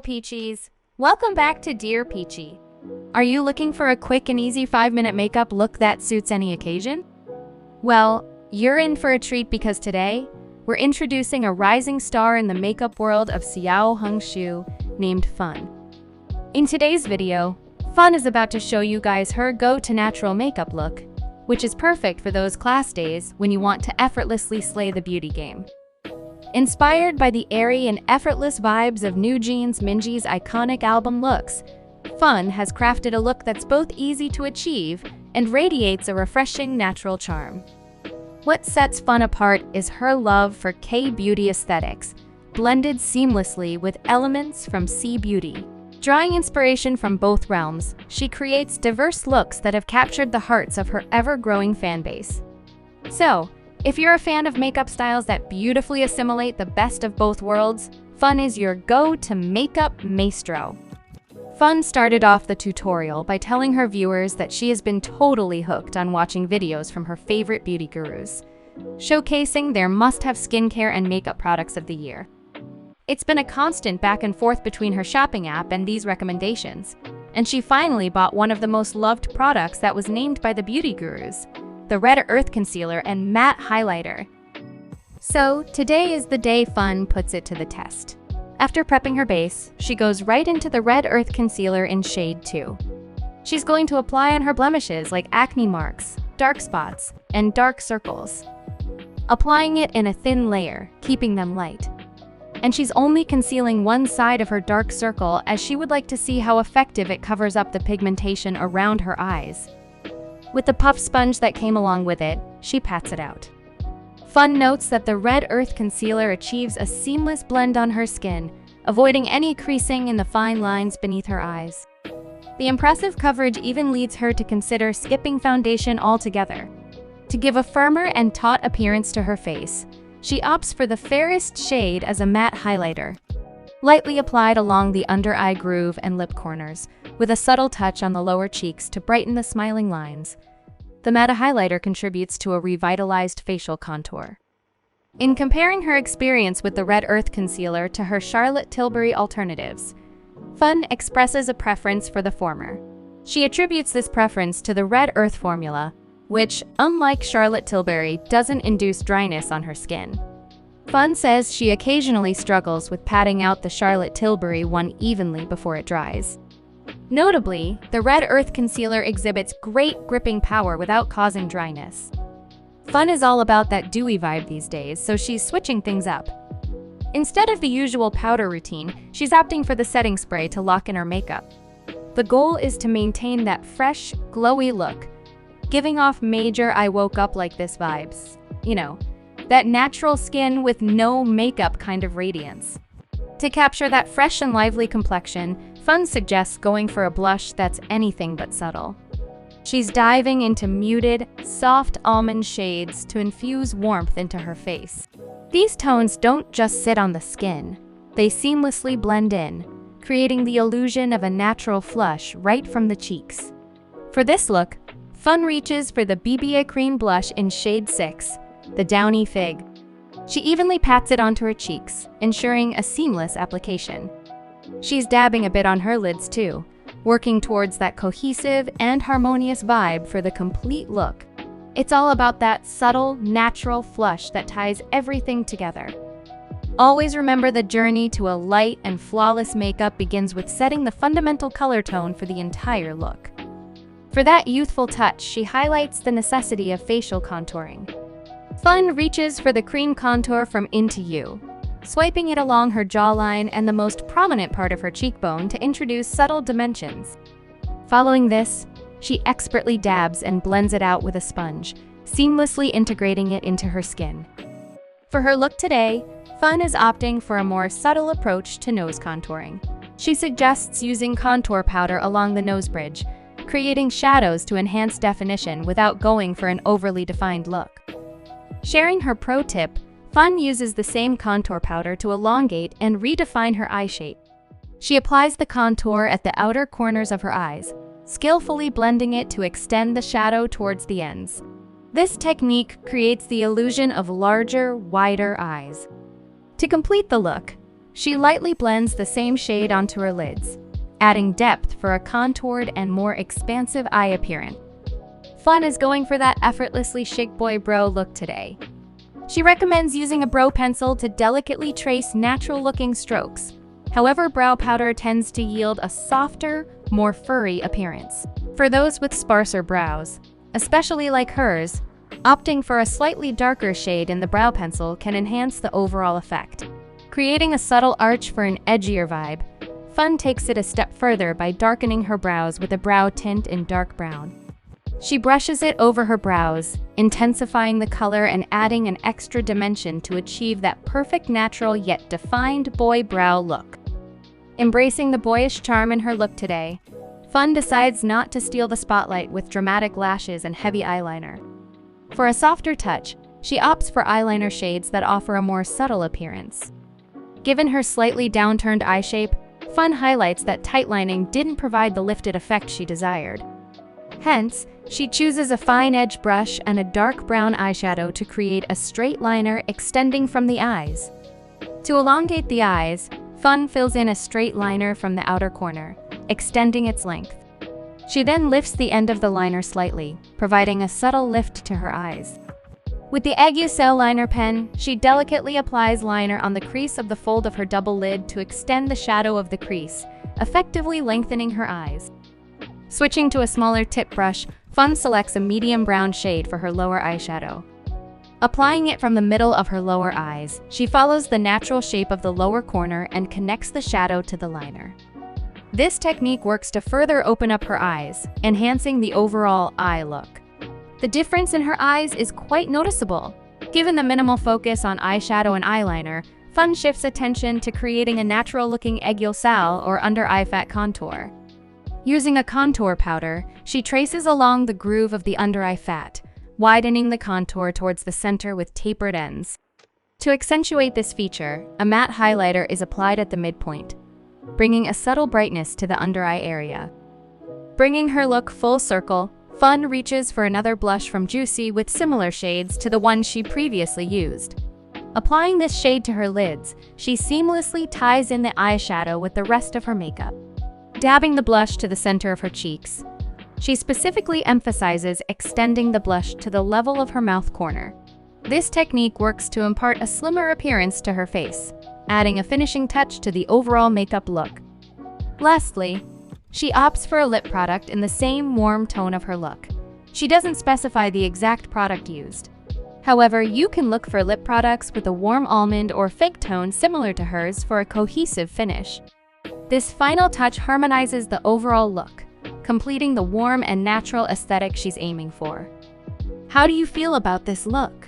Peachies! Welcome back to Dear Peachie. Are you looking for a quick and easy 5-minute makeup look that suits any occasion? Well, you're in for a treat because today, we're introducing a rising star in the makeup world of Xiao Hong Shu named Fann. In today's video, Fann is about to show you guys her go-to natural makeup look, which is perfect for those class days when you want to effortlessly slay the beauty game. Inspired by the airy and effortless vibes of NewJeans Minji's iconic album looks, Fann has crafted a look that's both easy to achieve and radiates a refreshing natural charm. What sets Fann apart is her love for K-beauty aesthetics, blended seamlessly with elements from C-beauty. Drawing inspiration from both realms, she creates diverse looks that have captured the hearts of her ever-growing fan base. So, if you're a fan of makeup styles that beautifully assimilate the best of both worlds, Fann is your go-to makeup maestro. Fann started off the tutorial by telling her viewers that she has been totally hooked on watching videos from her favorite beauty gurus, showcasing their must-have skincare and makeup products of the year. It's been a constant back and forth between her shopping app and these recommendations, and she finally bought one of the most loved products that was named by the beauty gurus, the Red Earth Concealer and Matte Highlighter. So, today is the day Fann puts it to the test. After prepping her base, she goes right into the Red Earth Concealer in shade 2. She's going to apply on her blemishes like acne marks, dark spots, and dark circles, applying it in a thin layer, keeping them light. And she's only concealing one side of her dark circle as she would like to see how effective it covers up the pigmentation around her eyes. With the puff sponge that came along with it, she pats it out. Fann notes that the Red Earth Concealer achieves a seamless blend on her skin, avoiding any creasing in the fine lines beneath her eyes. The impressive coverage even leads her to consider skipping foundation altogether. To give a firmer and taut appearance to her face, she opts for the fairest shade as a matte highlighter, lightly applied along the under-eye groove and lip corners, with a subtle touch on the lower cheeks to brighten the smiling lines. The matte highlighter contributes to a revitalized facial contour. In comparing her experience with the Red Earth Concealer to her Charlotte Tilbury alternatives, Fann expresses a preference for the former. She attributes this preference to the Red Earth formula, which, unlike Charlotte Tilbury, doesn't induce dryness on her skin. Fann says she occasionally struggles with patting out the Charlotte Tilbury one evenly before it dries. Notably, the Red Earth Concealer exhibits great gripping power without causing dryness. Fann is all about that dewy vibe these days, so she's switching things up. Instead of the usual powder routine, she's opting for the setting spray to lock in her makeup. The goal is to maintain that fresh, glowy look, giving off major I woke up like this vibes. You know, that natural skin with no makeup kind of radiance. To capture that fresh and lively complexion, Fann suggests going for a blush that's anything but subtle. She's diving into muted, soft almond shades to infuse warmth into her face. These tones don't just sit on the skin, they seamlessly blend in, creating the illusion of a natural flush right from the cheeks. For this look, Fann reaches for the BBA Cream Blush in shade 6, the Downy Fig. She evenly pats it onto her cheeks, ensuring a seamless application. She's dabbing a bit on her lids too, working towards that cohesive and harmonious vibe for the complete look. It's all about that subtle, natural flush that ties everything together. Always remember the journey to a light and flawless makeup begins with setting the fundamental color tone for the entire look. For that youthful touch, she highlights the necessity of facial contouring. Fann reaches for the cream contour from Into You, swiping it along her jawline and the most prominent part of her cheekbone to introduce subtle dimensions. Following this, she expertly dabs and blends it out with a sponge, seamlessly integrating it into her skin. For her look today, Fann is opting for a more subtle approach to nose contouring. She suggests using contour powder along the nose bridge, creating shadows to enhance definition without going for an overly defined look. Sharing her pro tip, Fann uses the same contour powder to elongate and redefine her eye shape. She applies the contour at the outer corners of her eyes, skillfully blending it to extend the shadow towards the ends. This technique creates the illusion of larger, wider eyes. To complete the look, She lightly blends the same shade onto her lids, adding depth for a contoured and more expansive eye appearance. Fann is going for that effortlessly chic boy brow look today. She recommends using a brow pencil to delicately trace natural-looking strokes. However, brow powder tends to yield a softer, more furry appearance. For those with sparser brows, especially like hers, opting for a slightly darker shade in the brow pencil can enhance the overall effect. Creating a subtle arch for an edgier vibe, Fann takes it a step further by darkening her brows with a brow tint in dark brown. She brushes it over her brows, intensifying the color and adding an extra dimension to achieve that perfect natural yet defined boy brow look. Embracing the boyish charm in her look today, Fann decides not to steal the spotlight with dramatic lashes and heavy eyeliner. For a softer touch, she opts for eyeliner shades that offer a more subtle appearance. Given her slightly downturned eye shape, Fann highlights that tight lining didn't provide the lifted effect she desired. Hence, she chooses a fine edge brush and a dark brown eyeshadow to create a straight liner extending from the eyes. To elongate the eyes, Fann fills in a straight liner from the outer corner, extending its length. She then lifts the end of the liner slightly, providing a subtle lift to her eyes. With the Aiguille liner pen, she delicately applies liner on the crease of the fold of her double lid to extend the shadow of the crease, effectively lengthening her eyes. Switching to a smaller tip brush, Fann selects a medium brown shade for her lower eyeshadow. Applying it from the middle of her lower eyes, she follows the natural shape of the lower corner and connects the shadow to the liner. This technique works to further open up her eyes, enhancing the overall eye look. The difference in her eyes is quite noticeable. Given the minimal focus on eyeshadow and eyeliner, Fann shifts attention to creating a natural-looking aiguille or under-eye fat contour. Using a contour powder, she traces along the groove of the under-eye fat, widening the contour towards the center with tapered ends. To accentuate this feature, a matte highlighter is applied at the midpoint, bringing a subtle brightness to the under-eye area. Bringing her look full circle, Fann reaches for another blush from Juicy with similar shades to the one she previously used. Applying this shade to her lids, she seamlessly ties in the eyeshadow with the rest of her makeup. Dabbing the blush to the center of her cheeks, she specifically emphasizes extending the blush to the level of her mouth corner. This technique works to impart a slimmer appearance to her face, adding a finishing touch to the overall makeup look. Lastly, she opts for a lip product in the same warm tone of her look. She doesn't specify the exact product used. However, you can look for lip products with a warm almond or fig tone similar to hers for a cohesive finish. This final touch harmonizes the overall look, completing the warm and natural aesthetic she's aiming for. How do you feel about this look?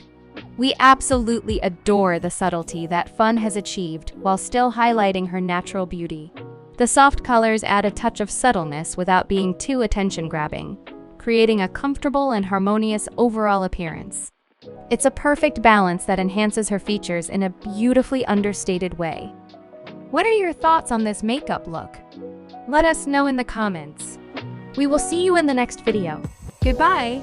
We absolutely adore the subtlety that Fann has achieved while still highlighting her natural beauty. The soft colors add a touch of subtleness without being too attention-grabbing, creating a comfortable and harmonious overall appearance. It's a perfect balance that enhances her features in a beautifully understated way. What are your thoughts on this makeup look? Let us know in the comments. We will see you in the next video. Goodbye!